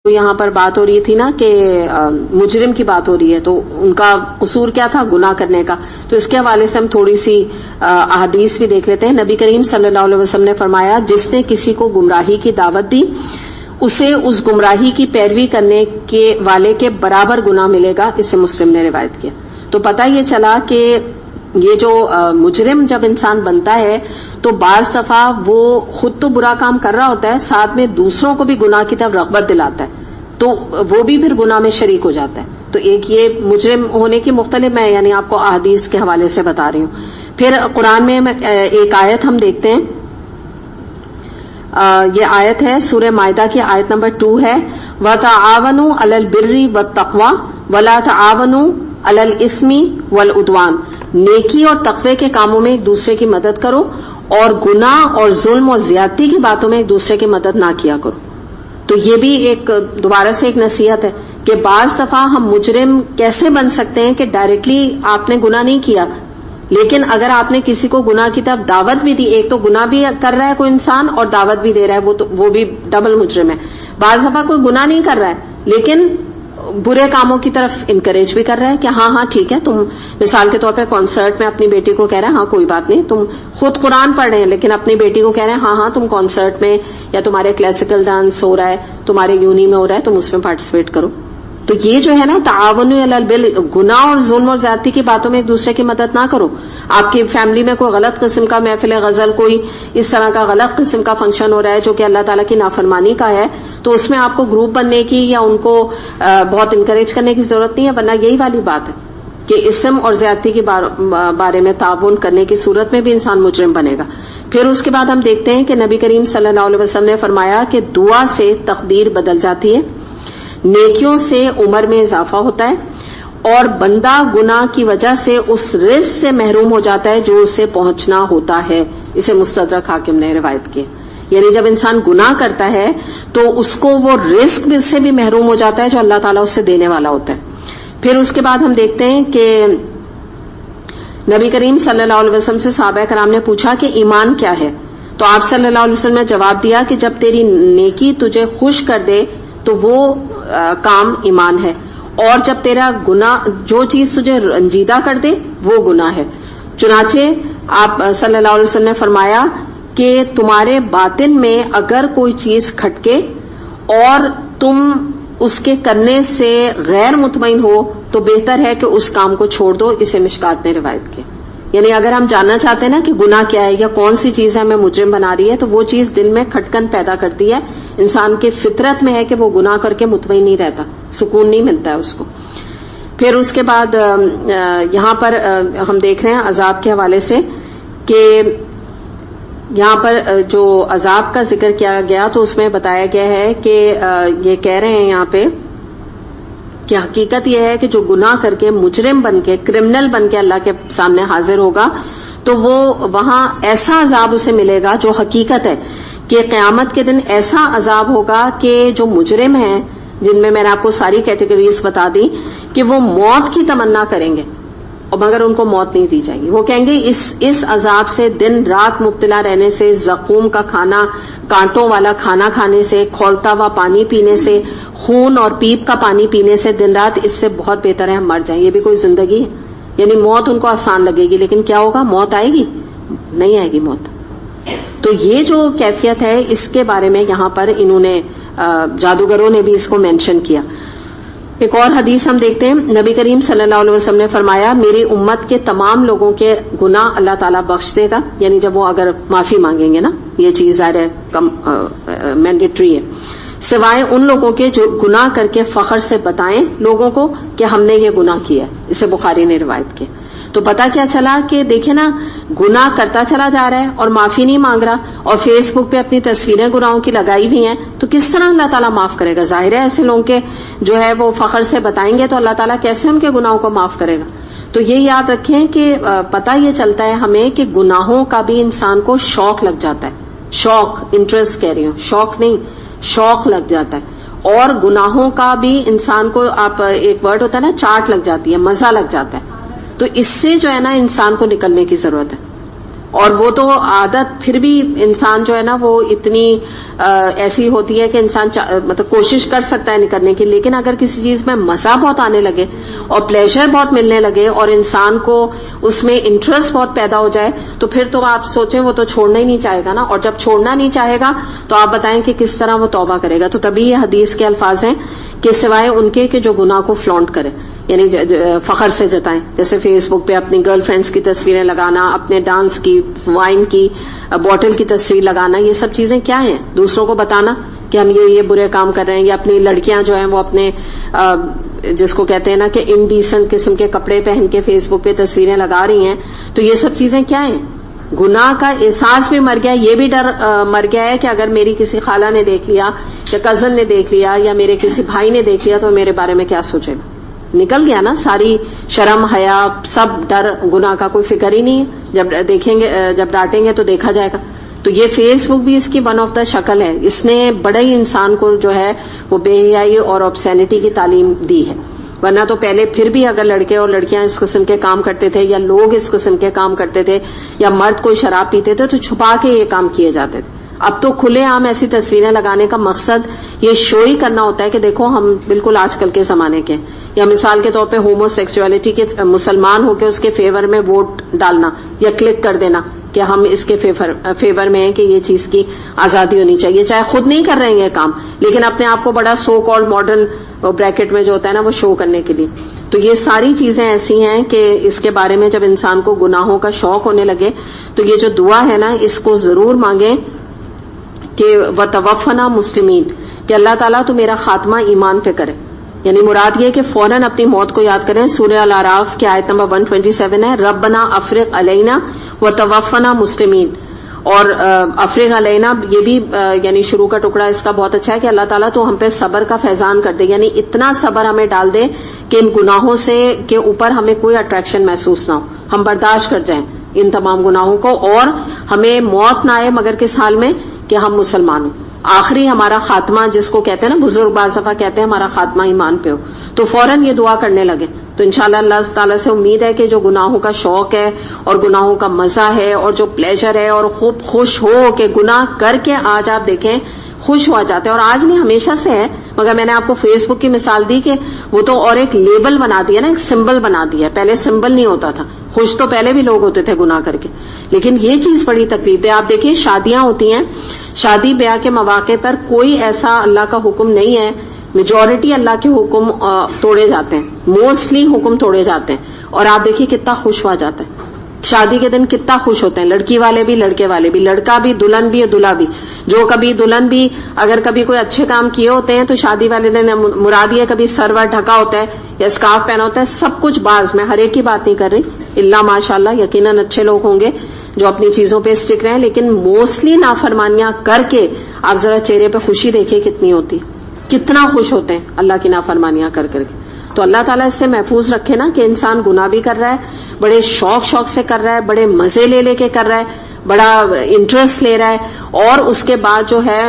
یہاں پر بات ہو رہی تھی نا کہ مجرم کی بات ہو رہی ہے، تو ان کا قصور کیا تھا؟ گناہ کرنے کا. تو اس کے حوالے سے ہم تھوڑی سی احادیث بھی دیکھ لیتے ہیں. نبی کریم صلی اللہ علیہ وسلم نے فرمایا جس نے کسی کو گمراہی کی دعوت دی اسے اس گمراہی کی پیروی کرنے کے والے کے برابر گناہ ملے گا. اس سے مسلم نے روایت کیا. تو پتہ یہ چلا کہ یہ جو مجرم جب انسان بنتا ہے تو بعض دفعہ وہ خود تو برا کام کر رہا ہوتا ہے، ساتھ میں دوسروں کو بھی گناہ کی طرف رغبت دلاتا ہے، تو وہ بھی پھر گناہ میں شریک ہو جاتا ہے. تو ایک یہ مجرم ہونے کی مختلف میں یعنی آپ کو احادیث کے حوالے سے بتا رہی ہوں. پھر قرآن میں ایک آیت ہم دیکھتے ہیں. یہ آیت ہے سورہ مائدہ کی آیت نمبر 2 ہے، وَتَعَاوَنُوا عَلَى الْبِرِّ وَالتَّقْوَى وَلَا تَعَاوَنُوا عَلَى الْإِثْمِ وَالْعُدْوَانِ. نیکی اور تقوی کے کاموں میں ایک دوسرے کی مدد کرو اور گناہ اور ظلم اور زیادتی کی باتوں میں ایک دوسرے کی مدد نہ کیا کرو. تو یہ بھی ایک دوبارہ سے ایک نصیحت ہے کہ بعض دفعہ ہم مجرم کیسے بن سکتے ہیں کہ ڈائریکٹلی آپ نے گناہ نہیں کیا، لیکن اگر آپ نے کسی کو گناہ کی طرف دعوت بھی دی، ایک تو گناہ بھی کر رہا ہے کوئی انسان اور دعوت بھی دے رہا ہے، وہ بھی ڈبل مجرم ہے. بعض دفعہ کوئی گناہ نہیں کر رہا ہے لیکن برے کاموں کی طرف انکریج بھی کر رہا ہے کہ ہاں ٹھیک ہے، تم مثال کے طور پہ کانسرٹ میں اپنی بیٹی کو کہہ رہے ہیں ہاں کوئی بات نہیں، تم خود قرآن پڑھ رہے ہیں لیکن اپنی بیٹی کو کہہ رہے ہیں ہاں تم کانسرٹ میں یا تمہارے کلاسیکل ڈانس ہو رہا ہے، تمہارے یونی میں ہو رہا ہے، تم اس میں پارٹیسپیٹ کرو. تو یہ جو ہے نا تعاونوا علی البر، گناہ اور ظلم اور زیادتی کی باتوں میں ایک دوسرے کی مدد نہ کرو. آپ کی فیملی میں کوئی غلط قسم کا محفل غزل، کوئی اس طرح کا غلط قسم کا فنکشن ہو رہا ہے جو کہ اللہ تعالیٰ کی نافرمانی کا ہے، تو اس میں آپ کو گروپ بننے کی یا ان کو بہت انکریج کرنے کی ضرورت نہیں ہے، ورنہ یہی والی بات ہے کہ اسم اور زیادتی کے بارے میں تعاون کرنے کی صورت میں بھی انسان مجرم بنے گا. پھر اس کے بعد ہم دیکھتے ہیں کہ نبی کریم صلی اللہ علیہ وسلم نے فرمایا کہ دعا سے تقدیر بدل جاتی ہے، نیکیوں سے عمر میں اضافہ ہوتا ہے اور بندہ گناہ کی وجہ سے اس رزق سے محروم ہو جاتا ہے جو اسے پہنچنا ہوتا ہے. اسے مستدرک حاکم نے روایت کی. یعنی جب انسان گناہ کرتا ہے تو اس کو وہ رزق سے بھی محروم ہو جاتا ہے جو اللہ تعالیٰ اس سے دینے والا ہوتا ہے. پھر اس کے بعد ہم دیکھتے ہیں کہ نبی کریم صلی اللہ علیہ وسلم سے صحابہ کرام نے پوچھا کہ ایمان کیا ہے، تو آپ صلی اللہ علیہ وسلم نے جواب دیا کہ جب تیری نیکی تجھے خوش کر دے تو وہ کام ایمان ہے، اور جب تیرا گناہ جو چیز تجھے رنجیدہ کر دے وہ گناہ ہے. چنانچہ آپ صلی اللہ علیہ وسلم نے فرمایا کہ تمہارے باطن میں اگر کوئی چیز کھٹکے اور تم اس کے کرنے سے غیر مطمئن ہو تو بہتر ہے کہ اس کام کو چھوڑ دو. اسے مشکات نے روایت کی. یعنی اگر ہم جاننا چاہتے ہیں نا کہ گناہ کیا ہے یا کون سی چیز ہمیں مجرم بنا رہی ہے تو وہ چیز دل میں کھٹکن پیدا کرتی ہے. انسان کے فطرت میں ہے کہ وہ گناہ کر کے مطمئن نہیں رہتا، سکون نہیں ملتا ہے اس کو. پھر اس کے بعد یہاں پر ہم دیکھ رہے ہیں عذاب کے حوالے سے کہ یہاں پر جو عذاب کا ذکر کیا گیا تو اس میں بتایا گیا ہے کہ یہ کہہ رہے ہیں یہاں پہ کہ حقیقت یہ ہے کہ جو گناہ کر کے مجرم بن کے کرمنل بن کے اللہ کے سامنے حاضر ہوگا تو وہ وہاں ایسا عذاب اسے ملے گا جو حقیقت ہے کہ قیامت کے دن ایسا عذاب ہوگا کہ جو مجرم ہیں جن میں نے آپ کو ساری کیٹیگریز بتا دی کہ وہ موت کی تمنا کریں گے اور مگر ان کو موت نہیں دی جائے گی. وہ کہیں گے اس عذاب سے دن رات مبتلا رہنے سے، زقوم کا کھانا، کانٹوں والا کھانا کھانے سے، کھولتا ہوا پانی پینے سے، خون اور پیپ کا پانی پینے سے دن رات، اس سے بہت بہتر ہے ہم مر جائیں. یہ بھی کوئی زندگی ہے؟ یعنی موت ان کو آسان لگے گی لیکن کیا ہوگا؟ موت آئے گی؟ نہیں آئے گی موت. تو یہ جو کیفیت ہے اس کے بارے میں یہاں پر انہوں نے جادوگروں نے بھی اس کو مینشن کیا. ایک اور حدیث ہم دیکھتے ہیں. نبی کریم صلی اللہ علیہ وسلم نے فرمایا میری امت کے تمام لوگوں کے گناہ اللہ تعالیٰ بخش دے گا. یعنی جب وہ اگر معافی مانگیں گے نا، یہ چیز ظاہر ہے مینڈیٹری ہے، سوائے ان لوگوں کے جو گناہ کر کے فخر سے بتائیں لوگوں کو کہ ہم نے یہ گناہ کیا. اسے بخاری نے روایت کی. تو پتا کیا چلا کہ دیکھیں نا، گناہ کرتا چلا جا رہا ہے اور معافی نہیں مانگ رہا، اور فیس بک پہ اپنی تصویریں گناہوں کی لگائی ہوئی ہیں، تو کس طرح اللہ تعالیٰ معاف کرے گا؟ ظاہر ہے ایسے لوگوں کے جو ہے وہ فخر سے بتائیں گے تو اللہ تعالیٰ کیسے ان کے گناہوں کو معاف کرے گا؟ تو یہ یاد رکھیں کہ پتہ یہ چلتا ہے ہمیں کہ گناہوں کا بھی انسان کو شوق لگ جاتا ہے. شوق، انٹرسٹ کہہ رہی ہوں، شوق نہیں، شوق لگ جاتا ہے. اور گناہوں کا بھی انسان کو، آپ ایک ورڈ ہوتا ہے نا، چاٹ لگ جاتی ہے، مزہ لگ جاتا ہے. تو اس سے جو ہے نا انسان کو نکلنے کی ضرورت ہے. اور وہ تو عادت پھر بھی انسان جو ہے نا وہ اتنی ایسی ہوتی ہے کہ انسان مطلب کوشش کر سکتا ہے کرنے کی، لیکن اگر کسی چیز میں مزہ بہت آنے لگے اور پلیزر بہت ملنے لگے اور انسان کو اس میں انٹرسٹ بہت پیدا ہو جائے تو پھر تو آپ سوچیں وہ تو چھوڑنا ہی نہیں چاہے گا نا، اور جب چھوڑنا نہیں چاہے گا تو آپ بتائیں کہ کس طرح وہ توبہ کرے گا. تو تبھی یہ حدیث کے الفاظ ہیں کہ سوائے ان کے کہ جو گناہ کو فلانٹ کرے، یعنی فخر سے جتائیں، جیسے فیس بک پہ اپنی گرل فرینڈس کی تصویریں لگانا، اپنے ڈانس کی، وائن کی بوٹل کی تصویر لگانا، یہ سب چیزیں کیا ہیں؟ دوسروں کو بتانا کہ ہم یہ برے کام کر رہے ہیں. یا اپنی لڑکیاں جو ہیں وہ اپنے جس کو کہتے ہیں نا کہ انڈیسنٹ قسم کے کپڑے پہن کے فیس بک پہ تصویریں لگا رہی ہیں، تو یہ سب چیزیں کیا ہیں؟ گناہ کا احساس بھی مر گیا، یہ بھی ڈر مر گیا ہے کہ اگر میری کسی خالہ نے دیکھ لیا یا کزن نے دیکھ لیا یا میرے کسی بھائی نے دیکھ لیا تو میرے بارے میں کیا سوچے گا. نکل گیا نا ساری شرم حیا سب ڈر، گناہ کا کوئی فکر ہی نہیں ہے. جب دیکھیں گے، جب ڈانٹیں گے تو دیکھا جائے گا. تو یہ فیس بک بھی اس کی ون آف دا شکل ہے. اس نے بڑے ہی انسان کو جو ہے وہ بے حیائی اور آبسینٹی کی تعلیم دی ہے. ورنہ تو پہلے پھر بھی اگر لڑکے اور لڑکیاں اس قسم کے کام کرتے تھے یا لوگ اس قسم کے کام کرتے تھے یا مرد کوئی شراب پیتے تھے تو چھپا کے یہ کام کیے جاتے تھے. اب تو کھلے عام ایسی تصویریں لگانے کا مقصد یہ شو ہی کرنا ہوتا ہے کہ دیکھو ہم بالکل آج کل کے زمانے کے. یا مثال کے طور پہ ہومو سیکسولیٹی کے مسلمان ہو کے اس کے فیور میں ووٹ ڈالنا یا کلک کر دینا کہ ہم اس کے فیور میں ہیں کہ یہ چیز کی آزادی ہونی چاہیے، چاہے خود نہیں کر رہے ہیں یہ کام لیکن اپنے آپ کو بڑا سو کالڈ ماڈرن بریکٹ میں جو ہوتا ہے نا وہ شو کرنے کے لیے. تو یہ ساری چیزیں ایسی ہیں کہ اس کے بارے میں جب انسان کو گناہوں کا شوق ہونے لگے تو یہ جو دعا ہے نا اس کو ضرور مانگیں کہ وتوفنا مسلمین، کہ اللہ تعالیٰ تو میرا خاتمہ ایمان پہ کرے. یعنی مراد یہ کہ فوراً اپنی موت کو یاد کریں. سورہ الاعراف کی آیت نمبر 127 ہے ربنا افرغ علینا وتوفنا مسلمین. اور افرغ علینا یہ بھی یعنی شروع کا ٹکڑا اس کا بہت اچھا ہے کہ اللہ تعالیٰ تو ہم پہ صبر کا فیضان کر دے، یعنی اتنا صبر ہمیں ڈال دے کہ ان گناہوں سے کے اوپر ہمیں کوئی اٹریکشن محسوس نہ ہو، ہم برداشت کر جائیں ان تمام گناہوں کو، اور ہمیں موت نہ آئے مگر کس حال میں کہ ہم مسلمان ہوں. آخری ہمارا خاتمہ جس کو کہتے ہیں نا بزرگ بعض دفعہ کہتے ہیں ہمارا خاتمہ ایمان پہ ہو، تو فوراً یہ دعا کرنے لگے. تو انشاءاللہ اللہ تعالیٰ سے امید ہے کہ جو گناہوں کا شوق ہے اور گناہوں کا مزہ ہے اور جو پلیزر ہے اور خوب خوش ہو کہ گناہ کر کے آج آپ دیکھیں خوش ہوا جاتے ہیں. اور آج نہیں ہمیشہ سے ہے، مگر میں نے آپ کو فیس بک کی مثال دی کہ وہ تو اور ایک لیبل بنا دیا نا، ایک سمبل بنا دیا. پہلے سمبل نہیں ہوتا تھا، خوش تو پہلے بھی لوگ ہوتے تھے گناہ کر کے، لیکن یہ چیز بڑی تکلیف ہے. آپ دیکھیں شادیاں ہوتی ہیں، شادی بیاہ کے مواقع پر کوئی ایسا اللہ کا حکم نہیں ہے، میجورٹی اللہ کے حکم توڑے جاتے ہیں، موسٹلی حکم توڑے جاتے ہیں. اور آپ دیکھیے کتنا خوش ہوا جاتا ہے شادی کے دن، کتنا خوش ہوتے ہیں لڑکی والے بھی لڑکے والے بھی، لڑکا بھی دلہن بھی دلہا بھی. جو کبھی دلہن بھی اگر کبھی کوئی اچھے کام کیے ہوتے ہیں تو شادی والے دن مراد یہ کبھی سرور ڈھکا ہوتا ہے یا اسکارف پہنا ہوتا ہے، سب کچھ باز. میں ہر ایک کی بات نہیں کر رہی، اللہ ماشاءاللہ یقیناً اچھے لوگ ہوں گے جو اپنی چیزوں پہ اسٹک رہے، لیکن موسٹلی نافرمانیاں کر کے آپ ذرا چہرے پہ خوشی دیکھیے کتنی ہوتی، کتنا خوش ہوتے ہیں اللہ کی نافرمانیاں کر کر کے. تو اللہ تعالیٰ اس سے محفوظ رکھے نا کہ انسان گناہ بھی کر رہا ہے، بڑے شوق سے کر رہا ہے، بڑے مزے لے کے کر رہا ہے، بڑا انٹرسٹ لے رہا ہے، اور اس کے بعد جو ہے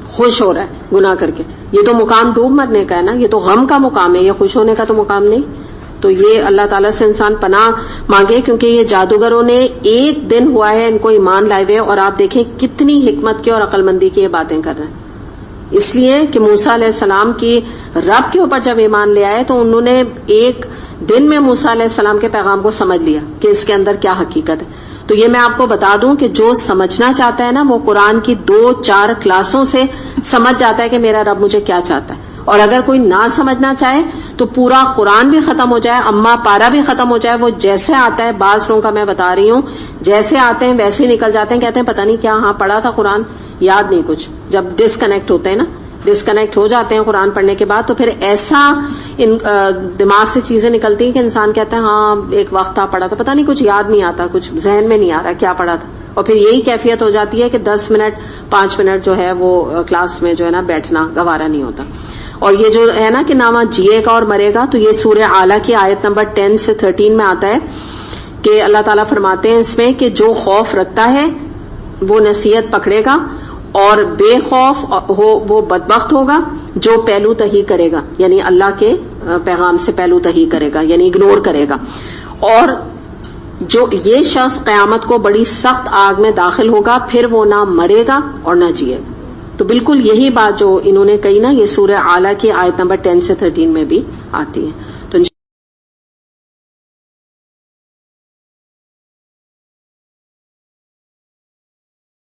خوش ہو رہا ہے گناہ کر کے. یہ تو مقام ڈوب مرنے کا ہے نا، یہ تو غم کا مقام ہے، یہ خوش ہونے کا تو مقام نہیں. تو یہ اللہ تعالیٰ سے انسان پناہ مانگے، کیونکہ یہ جادوگروں نے ایک دن ہوا ہے ان کو ایمان لائے ہوئے، اور آپ دیکھیں کتنی حکمت کی اور عقل مندی کی یہ باتیں کر رہے ہیں. اس لیے کہ موسیٰ علیہ السلام کی رب کے اوپر جب ایمان لے آئے تو انہوں نے ایک دن میں موسیٰ علیہ السلام کے پیغام کو سمجھ لیا کہ اس کے اندر کیا حقیقت ہے. تو یہ میں آپ کو بتا دوں کہ جو سمجھنا چاہتا ہے نا وہ قرآن کی 2-4 کلاسوں سے سمجھ جاتا ہے کہ میرا رب مجھے کیا چاہتا ہے. اور اگر کوئی نہ سمجھنا چاہے تو پورا قرآن بھی ختم ہو جائے، اما پارا بھی ختم ہو جائے، وہ جیسے آتا ہے، بعض لوگوں کا میں بتا رہی ہوں جیسے آتے ہیں ویسے ہی نکل جاتے ہیں، کہتے ہیں پتہ نہیں کیا ہاں پڑھا تھا قرآن، یاد نہیں کچھ. جب ڈسکنیکٹ ہوتے ہیں نا، ڈسکنیکٹ ہو جاتے ہیں قرآن پڑھنے کے بعد، تو پھر ایسا دماغ سے چیزیں نکلتی ہیں کہ انسان کہتا ہے ہاں ایک وقت تھا پڑھا تھا، پتہ نہیں کچھ یاد نہیں آتا، کچھ ذہن میں نہیں آ رہا کیا پڑھا تھا. اور پھر یہی کیفیت ہو جاتی ہے کہ 10 منٹ 5 منٹ جو ہے وہ کلاس میں جو ہے نا بیٹھنا گوارا نہیں ہوتا. اور یہ جو ہے نا کہ نہ جیے گا اور مرے گا، تو یہ سورہ اعلیٰ کی آیت نمبر 10 سے 13 میں آتا ہے کہ اللہ تعالیٰ فرماتے ہیں اس میں کہ جو خوف رکھتا ہے وہ نصیحت پکڑے گا، اور بے خوف ہو وہ بدبخت ہوگا جو پہلو تہی کرے گا، یعنی اللہ کے پیغام سے پہلو تہی کرے گا، یعنی اگنور کرے گا. اور جو یہ شخص قیامت کو بڑی سخت آگ میں داخل ہوگا، پھر وہ نہ مرے گا اور نہ جیے گا. تو بالکل یہی بات جو انہوں نے کہی نا، یہ سورہ اعلیٰ کی آیت نمبر 10 سے 13 میں بھی آتی ہے. تو